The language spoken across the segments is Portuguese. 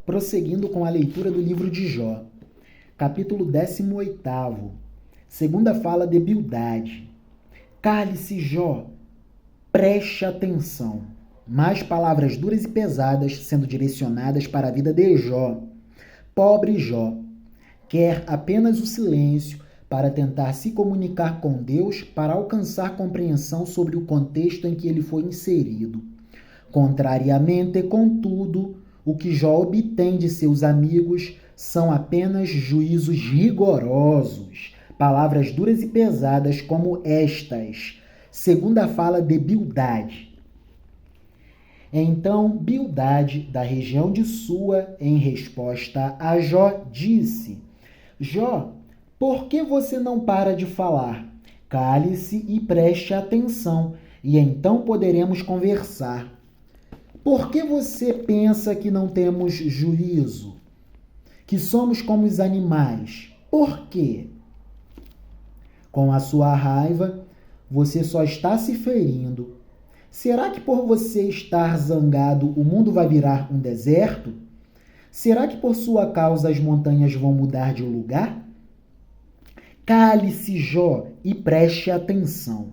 Prosseguindo com a leitura do livro de Jó, capítulo 18º, segunda fala de Bildade. Cale-se, Jó, preste atenção. Mais palavras duras e pesadas sendo direcionadas para a vida de Jó. Pobre Jó, quer apenas o silêncio para tentar se comunicar com Deus, para alcançar compreensão sobre o contexto em que ele foi inserido. Contrariamente, contudo, o que Jó obtém de seus amigos são apenas juízos rigorosos, palavras duras e pesadas como estas. Segunda fala de Bildade. Então Bildade, da região de Sua, em resposta a Jó, disse: Jó, por que você não para de falar? Cale-se e preste atenção, e então poderemos conversar. Por que você pensa que não temos juízo? Que somos como os animais? Por quê? Com a sua raiva, você só está se ferindo. Será que por você estar zangado o mundo vai virar um deserto? Será que por sua causa as montanhas vão mudar de lugar? Cale-se, Jó, e preste atenção.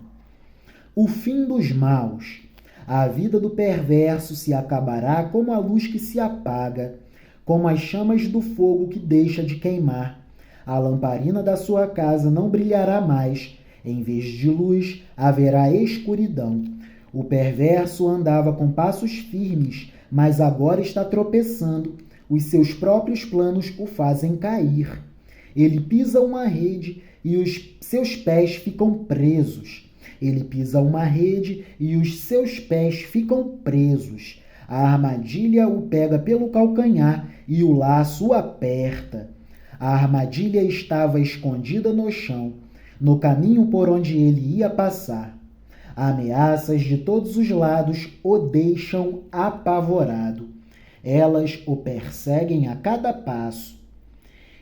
O fim dos maus. A vida do perverso se acabará como a luz que se apaga, como as chamas do fogo que deixa de queimar. A lamparina da sua casa não brilhará mais. Em vez de luz, haverá escuridão. O perverso andava com passos firmes, mas agora está tropeçando. Os seus próprios planos o fazem cair. Ele pisa uma rede e os seus pés ficam presos. Ele pisa uma rede e os seus pés ficam presos. A armadilha o pega pelo calcanhar e o laço o aperta. A armadilha estava escondida no chão, no caminho por onde ele ia passar. Ameaças de todos os lados o deixam apavorado. Elas o perseguem a cada passo.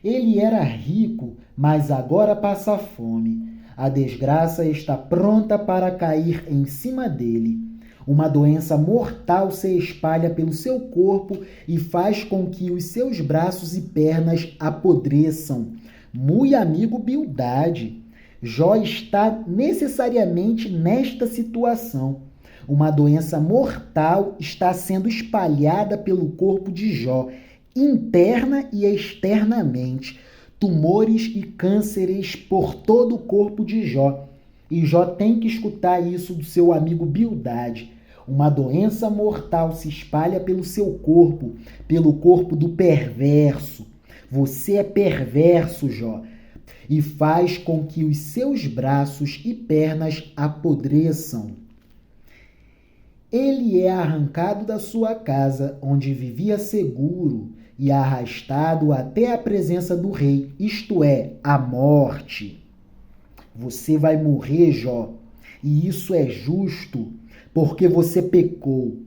Ele era rico, mas agora passa fome. A desgraça está pronta para cair em cima dele. Uma doença mortal se espalha pelo seu corpo e faz com que os seus braços e pernas apodreçam. Muito amigo Bildade, Jó está necessariamente nesta situação. Uma doença mortal está sendo espalhada pelo corpo de Jó, interna e externamente. Tumores e cânceres por todo o corpo de Jó. E Jó tem que escutar isso do seu amigo Bildade. Uma doença mortal se espalha pelo seu corpo, pelo corpo do perverso. Você é perverso, Jó, e faz com que os seus braços e pernas apodreçam. Ele é arrancado da sua casa, onde vivia seguro, e arrastado até a presença do rei, isto é, a morte. Você vai morrer, Jó, e isso é justo, porque você pecou.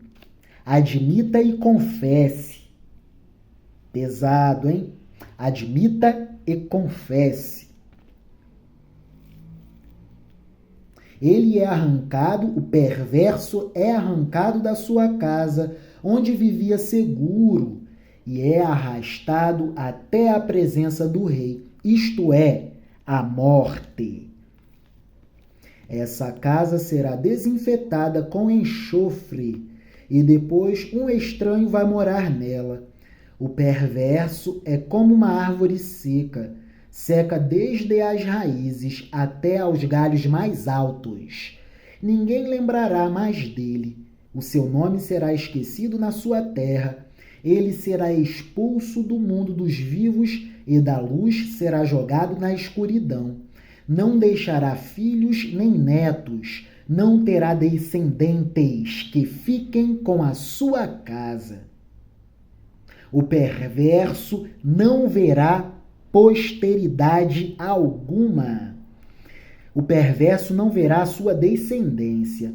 Admita e confesse. Pesado, hein? Admita e confesse. Ele é arrancado, o perverso é arrancado da sua casa, onde vivia seguro, e é arrastado até a presença do rei, isto é, a morte. Essa casa será desinfetada com enxofre, e depois um estranho vai morar nela. O perverso é como uma árvore seca, seca desde as raízes até aos galhos mais altos. Ninguém lembrará mais dele. O seu nome será esquecido na sua terra. Ele será expulso do mundo dos vivos e da luz será jogado na escuridão. Não deixará filhos nem netos, não terá descendentes que fiquem com a sua casa. O perverso não verá posteridade alguma. O perverso não verá sua descendência.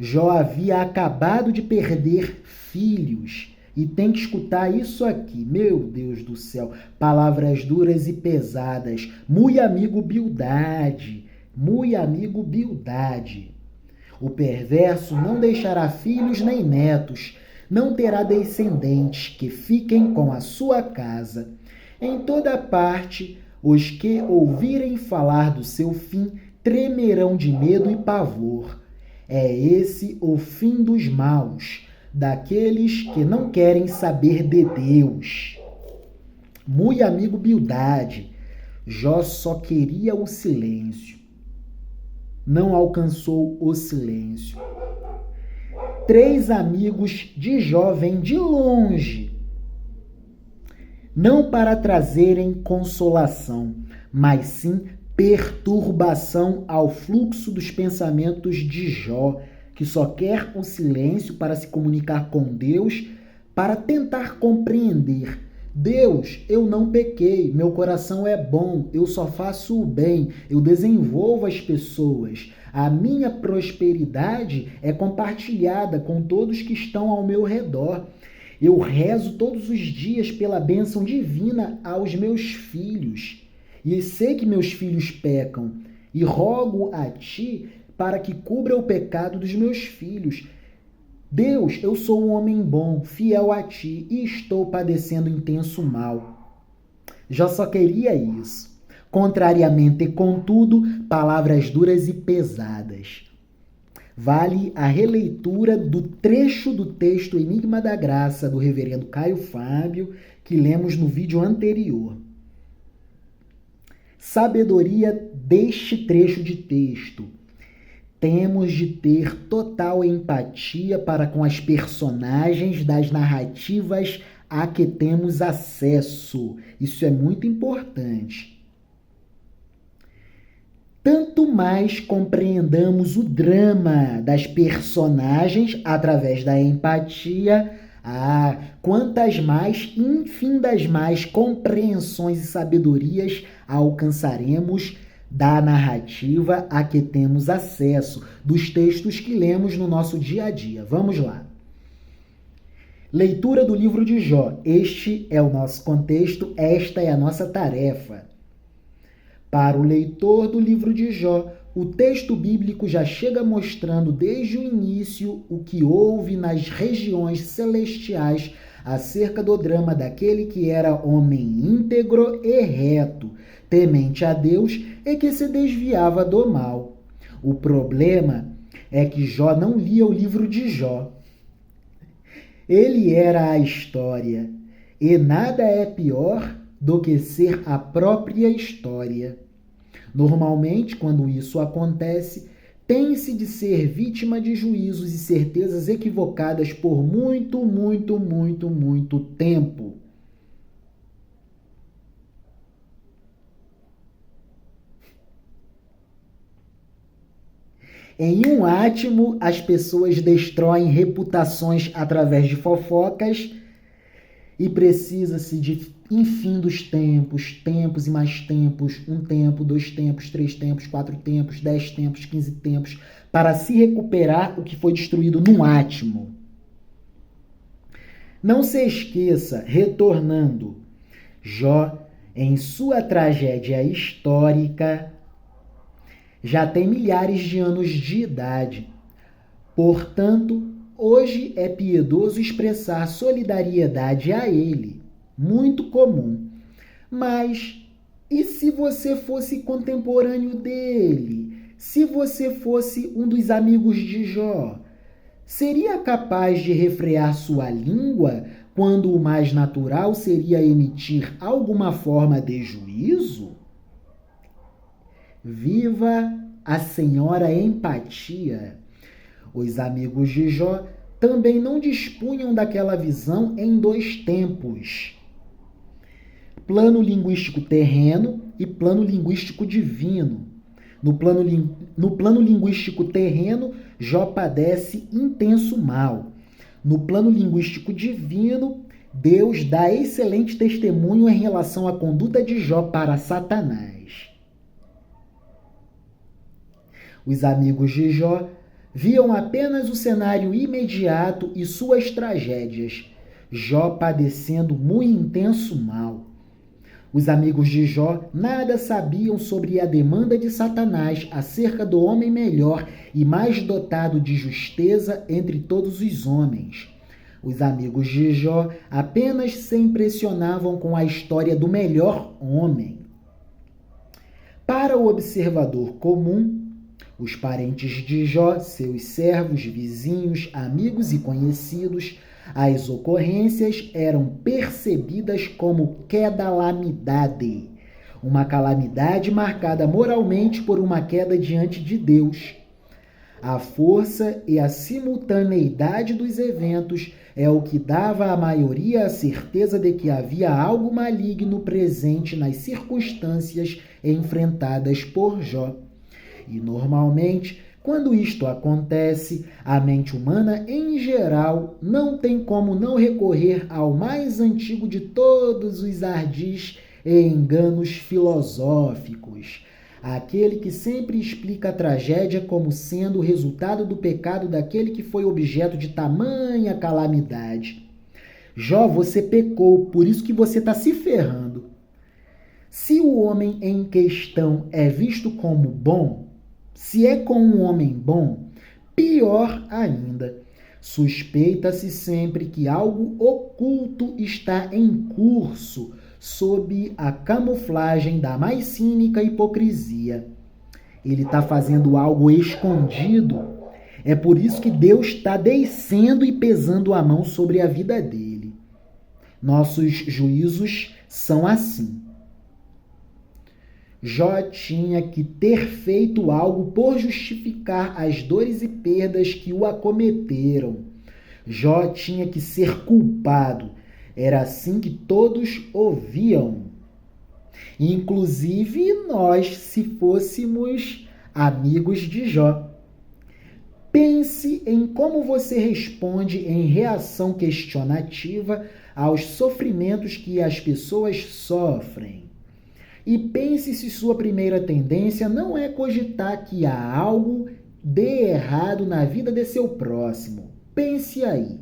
Jó havia acabado de perder filhos. E tem que escutar isso aqui, meu Deus do céu, palavras duras e pesadas. Muito amigo Bildade, muito amigo Bildade. O perverso não deixará filhos nem netos, não terá descendentes que fiquem com a sua casa. Em toda parte, os que ouvirem falar do seu fim tremerão de medo e pavor. É esse o fim dos maus, daqueles que não querem saber de Deus. Muito amigo Bildade, Jó só queria o silêncio. Não alcançou o silêncio. 3 amigos de Jó vêm de longe, não para trazerem consolação, mas sim perturbação ao fluxo dos pensamentos de Jó, que só quer o silêncio para se comunicar com Deus, para tentar compreender. Deus, eu não pequei, meu coração é bom, eu só faço o bem, eu desenvolvo as pessoas. A minha prosperidade é compartilhada com todos que estão ao meu redor. Eu rezo todos os dias pela bênção divina aos meus filhos. E sei que meus filhos pecam. E rogo a ti para que cubra o pecado dos meus filhos. Deus, eu sou um homem bom, fiel a ti, e estou padecendo intenso mal. Jó só queria isso. Contrariamente, contudo, palavras duras e pesadas. Vale a releitura do trecho do texto Enigma da Graça, do reverendo Caio Fábio, que lemos no vídeo anterior. Sabedoria deste trecho de texto. Temos de ter total empatia para com as personagens das narrativas a que temos acesso. Isso é muito importante. Tanto mais compreendamos o drama das personagens através da empatia, quantas mais, infindas mais compreensões e sabedorias alcançaremos da narrativa a que temos acesso, dos textos que lemos no nosso dia a dia. Vamos lá. Leitura do livro de Jó. Este é o nosso contexto, esta é a nossa tarefa. Para o leitor do livro de Jó, o texto bíblico já chega mostrando desde o início o que houve nas regiões celestiais acerca do drama daquele que era homem íntegro e reto, temente a Deus e que se desviava do mal. O problema é que Jó não lia o livro de Jó. Ele era a história, e nada é pior do que ser a própria história. Normalmente, quando isso acontece, tem-se de ser vítima de juízos e certezas equivocadas por muito tempo. Em um átimo, as pessoas destroem reputações através de fofocas e precisa-se de infinitos tempos, tempos e mais tempos, 1 tempo, 2 tempos, 3 tempos, 4 tempos, 10 tempos, 15 tempos, para se recuperar o que foi destruído num átimo. Não se esqueça, retornando, Jó, em sua tragédia histórica, já tem milhares de anos de idade. Portanto, hoje é piedoso expressar solidariedade a ele, muito comum. Mas e se você fosse contemporâneo dele? Se você fosse um dos amigos de Jó? Seria capaz de refrear sua língua quando o mais natural seria emitir alguma forma de juízo? Viva a senhora empatia! Os amigos de Jó também não dispunham daquela visão em 2 tempos. Plano linguístico terreno e plano linguístico divino. No plano linguístico terreno, Jó padece intenso mal. No plano linguístico divino, Deus dá excelente testemunho em relação à conduta de Jó para Satanás. Os amigos de Jó viam apenas o cenário imediato e suas tragédias. Jó padecendo muito intenso mal. Os amigos de Jó nada sabiam sobre a demanda de Satanás acerca do homem melhor e mais dotado de justeza entre todos os homens. Os amigos de Jó apenas se impressionavam com a história do melhor homem. Para o observador comum, os parentes de Jó, seus servos, vizinhos, amigos e conhecidos, as ocorrências eram percebidas como quedalamidade, uma calamidade marcada moralmente por uma queda diante de Deus. A força e a simultaneidade dos eventos é o que dava à maioria a certeza de que havia algo maligno presente nas circunstâncias enfrentadas por Jó. E, normalmente, quando isto acontece, a mente humana, em geral, não tem como não recorrer ao mais antigo de todos os ardis e enganos filosóficos, aquele que sempre explica a tragédia como sendo o resultado do pecado daquele que foi objeto de tamanha calamidade. Jó, você pecou, por isso que você está se ferrando. Se o homem em questão é visto como bom, se é com um homem bom, pior ainda. Suspeita-se sempre que algo oculto está em curso sob a camuflagem da mais cínica hipocrisia. Ele está fazendo algo escondido. É por isso que Deus está descendo e pesando a mão sobre a vida dele. Nossos juízos são assim. Jó tinha que ter feito algo por justificar as dores e perdas que o acometeram. Jó tinha que ser culpado. Era assim que todos ouviam. Inclusive nós, se fôssemos amigos de Jó. Pense em como você responde em reação questionativa aos sofrimentos que as pessoas sofrem. E pense se sua primeira tendência não é cogitar que há algo de errado na vida de seu próximo. Pense aí.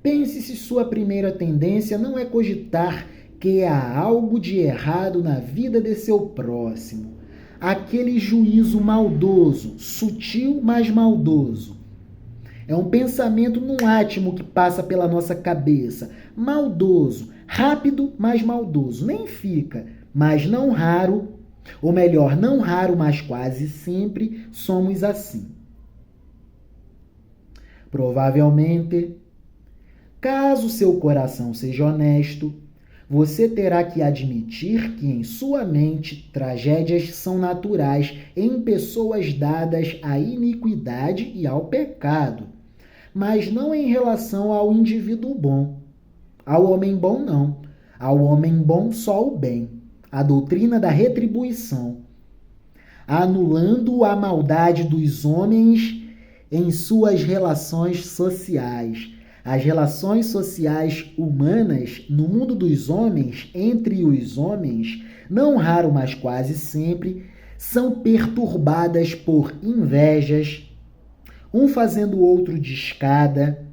Pense se sua primeira tendência não é cogitar que há algo de errado na vida de seu próximo. Aquele juízo maldoso, sutil, mas maldoso. É um pensamento num átimo que passa pela nossa cabeça. Maldoso, rápido, mas maldoso. Nem fica, mas não raro, ou melhor, não raro, mas quase sempre, somos assim. Provavelmente, caso seu coração seja honesto, você terá que admitir que em sua mente tragédias são naturais em pessoas dadas à iniquidade e ao pecado, mas não em relação ao indivíduo bom. Ao homem bom, não. Ao homem bom, só o bem. A doutrina da retribuição. Anulando a maldade dos homens em suas relações sociais. As relações sociais humanas no mundo dos homens, entre os homens, não raro, mas quase sempre, são perturbadas por invejas, um fazendo o outro de escada,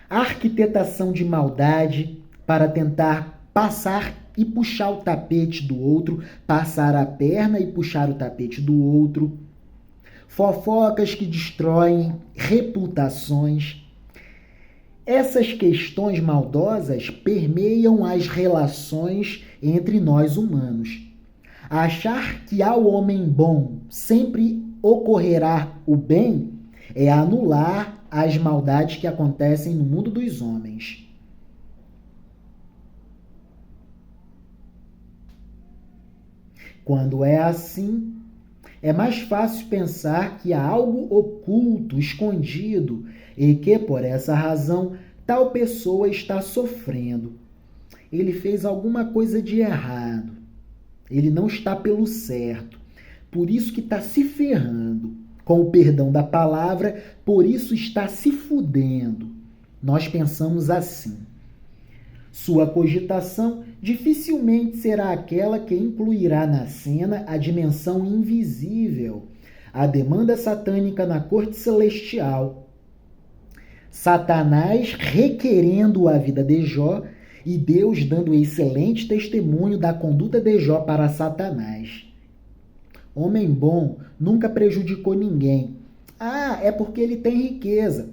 arquitetação de maldade para tentar passar e puxar o tapete do outro, passar a perna e puxar o tapete do outro, fofocas que destroem reputações. Essas questões maldosas permeiam as relações entre nós humanos. Achar que ao homem bom sempre ocorrerá o bem é anular as maldades que acontecem no mundo dos homens. Quando é assim, é mais fácil pensar que há algo oculto, escondido, e que, por essa razão, tal pessoa está sofrendo. Ele fez alguma coisa de errado. Ele não está pelo certo. Por isso que está se ferrando. Com o perdão da palavra, por isso está se fudendo. Nós pensamos assim. Sua cogitação dificilmente será aquela que incluirá na cena a dimensão invisível, a demanda satânica na corte celestial. Satanás requerendo a vida de Jó e Deus dando excelente testemunho da conduta de Jó para Satanás. Homem bom nunca prejudicou ninguém. Ah, é porque ele tem riqueza.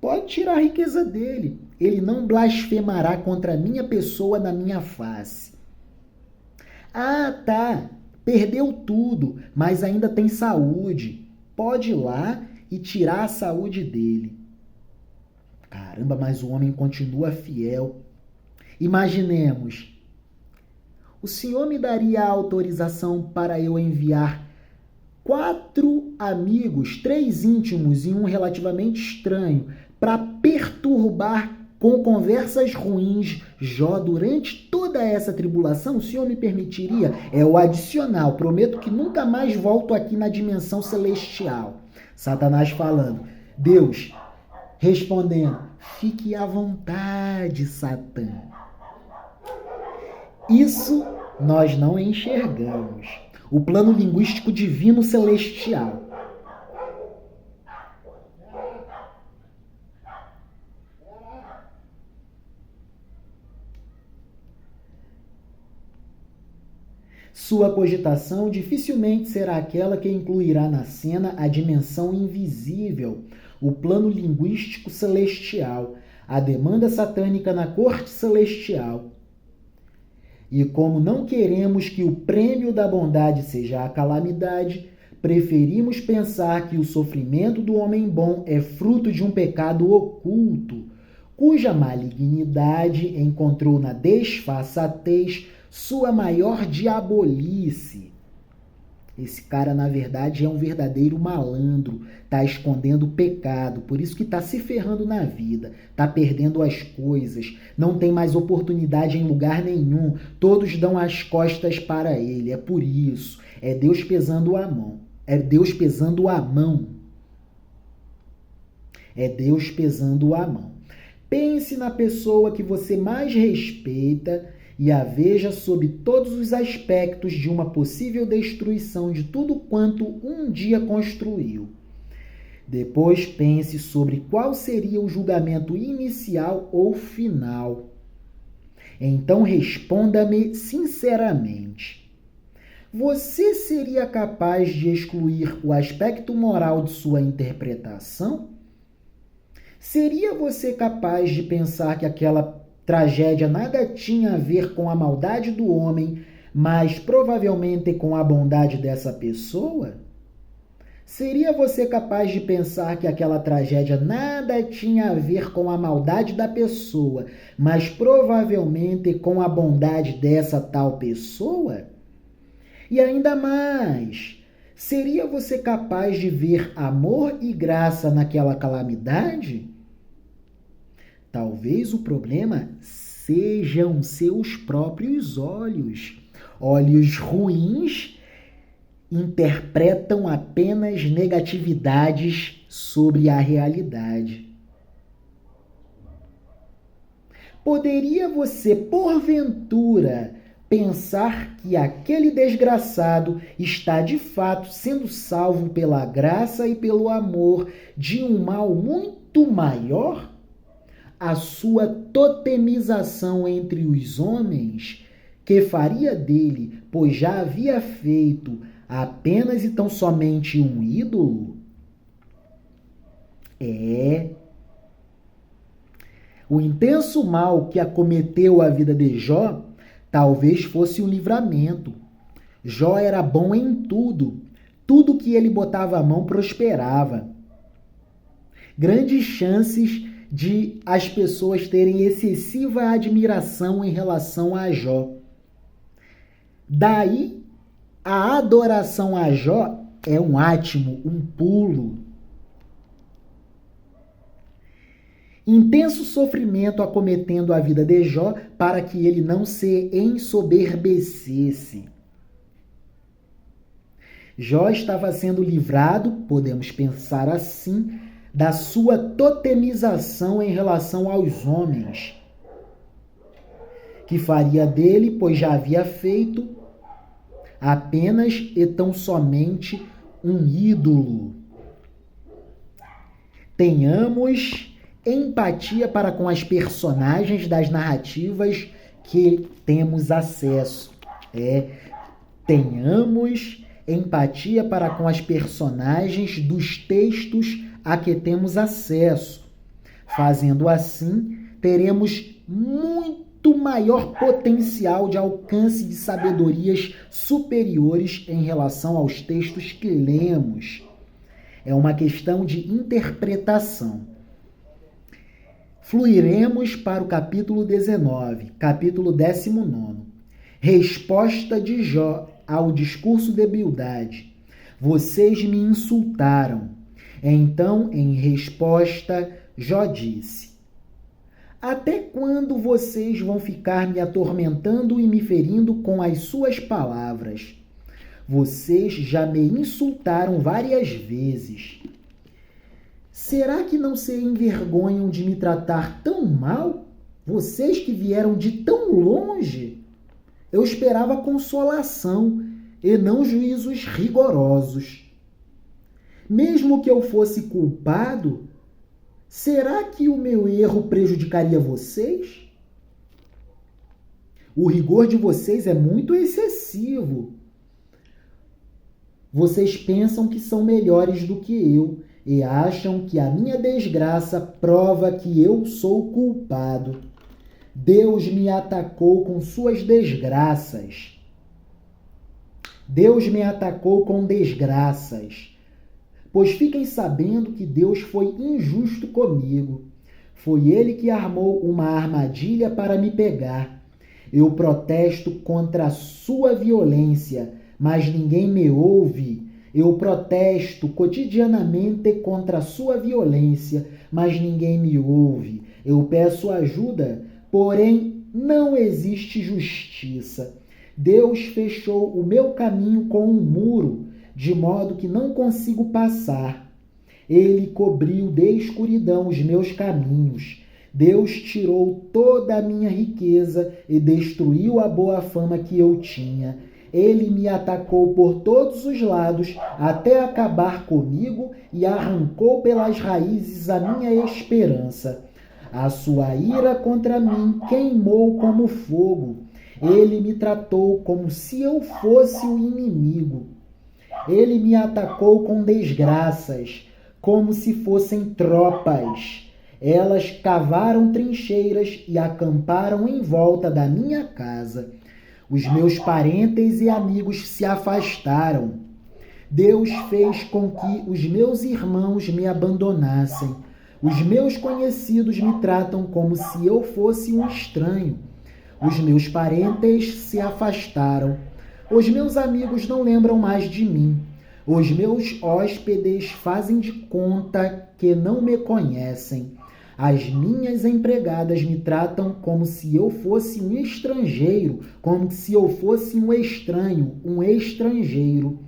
Pode tirar a riqueza dele. Ele não blasfemará contra a minha pessoa na minha face. Ah, tá. Perdeu tudo, mas ainda tem saúde. Pode ir lá e tirar a saúde dele. Caramba, mas o homem continua fiel. Imaginemos. O senhor me daria a autorização para eu enviar 4 amigos, 3 íntimos e um relativamente estranho, para perturbar com conversas ruins Jó durante toda essa tribulação? O senhor me permitiria? É o adicional. Prometo que nunca mais volto aqui na dimensão celestial. Satanás falando. Deus respondendo. Fique à vontade, Satã. Isso nós não enxergamos. O plano linguístico divino celestial. Sua cogitação dificilmente será aquela que incluirá na cena a dimensão invisível, o plano linguístico celestial, a demanda satânica na corte celestial. E como não queremos que o prêmio da bondade seja a calamidade, preferimos pensar que o sofrimento do homem bom é fruto de um pecado oculto, cuja malignidade encontrou na desfaçatez sua maior diabolice. Esse cara, na verdade, é um verdadeiro malandro, está escondendo o pecado, por isso que está se ferrando na vida, está perdendo as coisas, não tem mais oportunidade em lugar nenhum, todos dão as costas para ele, é por isso, é Deus pesando a mão, é Deus pesando a mão, é Deus pesando a mão. Pense na pessoa que você mais respeita e a veja sob todos os aspectos de uma possível destruição de tudo quanto um dia construiu. Depois pense sobre qual seria o julgamento inicial ou final. Então responda-me sinceramente. Você seria capaz de excluir o aspecto moral de sua interpretação? Seria você capaz de pensar que aquela tragédia nada tinha a ver com a maldade do homem, mas provavelmente com a bondade dessa pessoa? Seria você capaz de pensar que aquela tragédia nada tinha a ver com a maldade da pessoa, mas provavelmente com a bondade dessa tal pessoa? E ainda mais, seria você capaz de ver amor e graça naquela calamidade? Talvez o problema sejam seus próprios olhos. Olhos ruins interpretam apenas negatividades sobre a realidade. Poderia você, porventura, pensar que aquele desgraçado está de fato sendo salvo pela graça e pelo amor de um mal muito maior? A sua totemização entre os homens, que faria dele, pois já havia feito apenas e tão somente um ídolo? O intenso mal que acometeu a vida de Jó talvez fosse um livramento. Jó era bom em tudo. Tudo que ele botava a mão prosperava. Grandes chances de as pessoas terem excessiva admiração em relação a Jó. Daí, a adoração a Jó é um átimo, um pulo. Intenso sofrimento acometendo a vida de Jó para que ele não se ensoberbecesse. Jó estava sendo livrado, podemos pensar assim, da sua totemização em relação aos homens, que faria dele, pois já havia feito, apenas e tão somente um ídolo. Tenhamos empatia para com as personagens das narrativas que temos acesso. Tenhamos empatia para com as personagens dos textos a que temos acesso. Fazendo assim, teremos muito maior potencial de alcance de sabedorias superiores em relação aos textos que lemos. É uma questão de interpretação. Fluiremos para o capítulo 19, capítulo 19. Resposta de Jó ao discurso de Bildade. Vocês me insultaram. Então, em resposta, Jó disse: até quando vocês vão ficar me atormentando e me ferindo com as suas palavras? Vocês já me insultaram várias vezes. Será que não se envergonham de me tratar tão mal? Vocês que vieram de tão longe? Eu esperava consolação e não juízos rigorosos. Mesmo que eu fosse culpado, será que o meu erro prejudicaria vocês? O rigor de vocês é muito excessivo. Vocês pensam que são melhores do que eu e acham que a minha desgraça prova que eu sou culpado. Deus me atacou com suas desgraças. Deus me atacou com desgraças. Pois fiquem sabendo que Deus foi injusto comigo. Foi Ele que armou uma armadilha para me pegar. Eu protesto contra a sua violência, mas ninguém me ouve. Eu protesto cotidianamente contra a sua violência, mas ninguém me ouve. Eu peço ajuda, porém não existe justiça. Deus fechou o meu caminho com um muro, de modo que não consigo passar. Ele cobriu de escuridão os meus caminhos. Deus tirou toda a minha riqueza e destruiu a boa fama que eu tinha. Ele me atacou por todos os lados até acabar comigo e arrancou pelas raízes a minha esperança. A sua ira contra mim queimou como fogo. Ele me tratou como se eu fosse o inimigo. Ele me atacou com desgraças, como se fossem tropas. Elas cavaram trincheiras e acamparam em volta da minha casa. Os meus parentes e amigos se afastaram. Deus fez com que os meus irmãos me abandonassem. Os meus conhecidos me tratam como se eu fosse um estranho. Os meus parentes se afastaram. Os meus amigos não lembram mais de mim. Os meus hóspedes fazem de conta que não me conhecem. As minhas empregadas me tratam como se eu fosse um estrangeiro, como se eu fosse um estranho, um estrangeiro.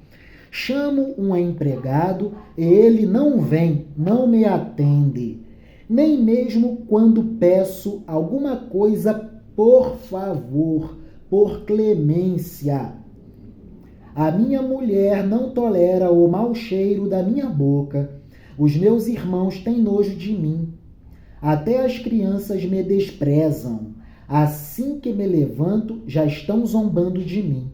Chamo um empregado e ele não vem, não me atende. Nem mesmo quando peço alguma coisa, por favor, por clemência. A minha mulher não tolera o mau cheiro da minha boca. Os meus irmãos têm nojo de mim. Até as crianças me desprezam. Assim que me levanto, já estão zombando de mim.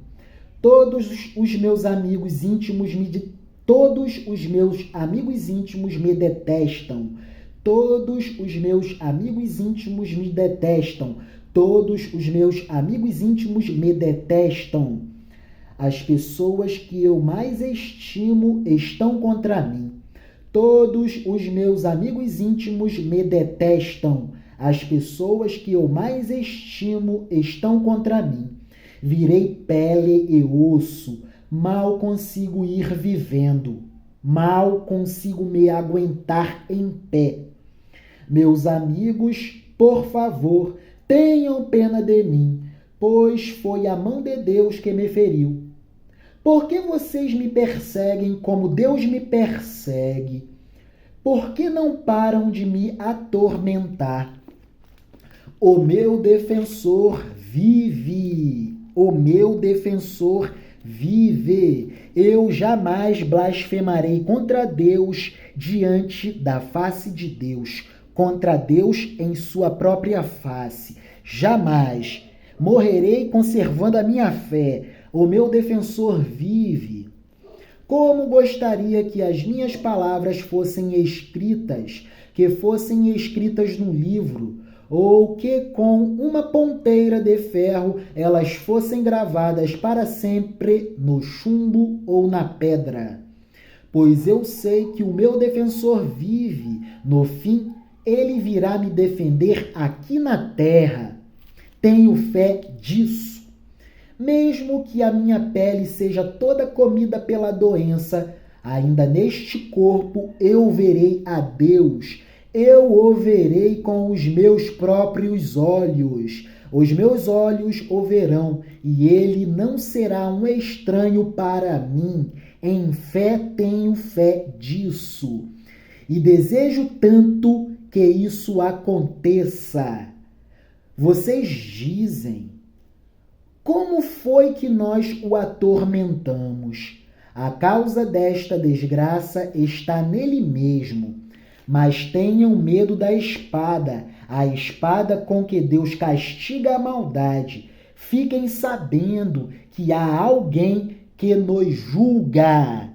Todos os meus amigos íntimos me detestam. Todos os meus amigos íntimos me detestam. Todos os meus amigos íntimos me detestam. As pessoas que eu mais estimo estão contra mim. Todos os meus amigos íntimos me detestam. As pessoas que eu mais estimo estão contra mim. Virei pele e osso. Mal consigo ir vivendo. Mal consigo me aguentar em pé. Meus amigos, por favor, tenham pena de mim, pois foi a mão de Deus que me feriu. Por que vocês me perseguem como Deus me persegue? Por que não param de me atormentar? O meu defensor vive. O meu defensor vive. Eu jamais blasfemarei contra Deus diante da face de Deus, contra Deus em sua própria face. Jamais. Morrerei conservando a minha fé. O meu defensor vive. Como gostaria que as minhas palavras fossem escritas, que fossem escritas num livro, ou que com uma ponteira de ferro elas fossem gravadas para sempre no chumbo ou na pedra. Pois eu sei que o meu defensor vive, no fim ele virá me defender aqui na terra. Tenho fé disso. Mesmo que a minha pele seja toda comida pela doença, ainda neste corpo eu verei a Deus. Eu o verei com os meus próprios olhos. Os meus olhos o verão, e ele não será um estranho para mim. Em fé tenho fé disso. E desejo tanto que isso aconteça. Vocês dizem: como foi que nós o atormentamos? A causa desta desgraça está nele mesmo. Mas tenham medo da espada, a espada com que Deus castiga a maldade. Fiquem sabendo que há alguém que nos julga.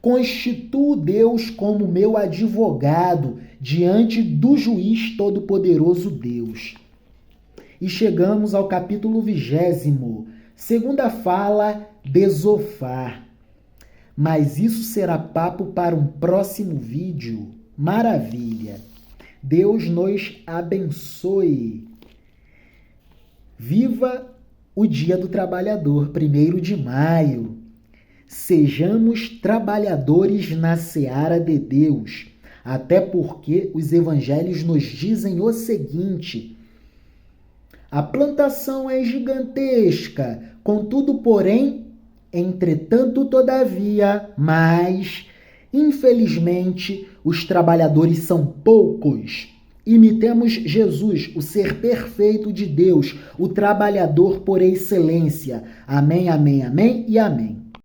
Constituo Deus como meu advogado diante do juiz todo-poderoso Deus. E chegamos ao capítulo 20, segunda fala de Zofar. Mas isso será papo para um próximo vídeo. Maravilha! Deus nos abençoe. Viva o Dia do Trabalhador, 1º de maio. Sejamos trabalhadores na seara de Deus, até porque os evangelhos nos dizem o seguinte: a plantação é gigantesca, contudo, porém, entretanto, todavia, mas, infelizmente, os trabalhadores são poucos. Imitemos Jesus, o ser perfeito de Deus, o trabalhador por excelência. Amém, amém, amém e amém.